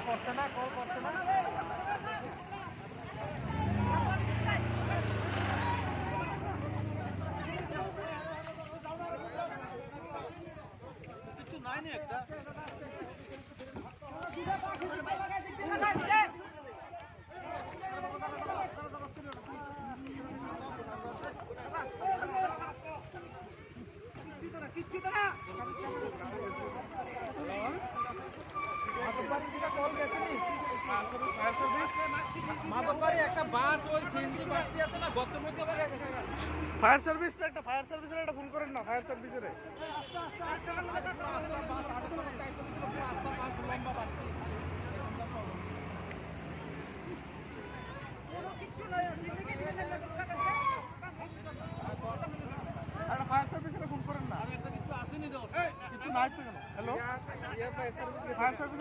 করছে না, কল করছে না। কিছু নাই না একটা মাদকবাড়ি একটা বাস ওই সিএনজি বাসটি আছে না গত মধ্যে ফায়ার সার্ভিস একটা ফায়ার সার্ভিসের একটা ফোন করেন না ফায়ার সার্ভিসের একটা ফায়ার সার্ভিসের ফোন করেন না কিছু আসেনি কিছু নাই কেন হ্যালো ফায়ার সার্ভিস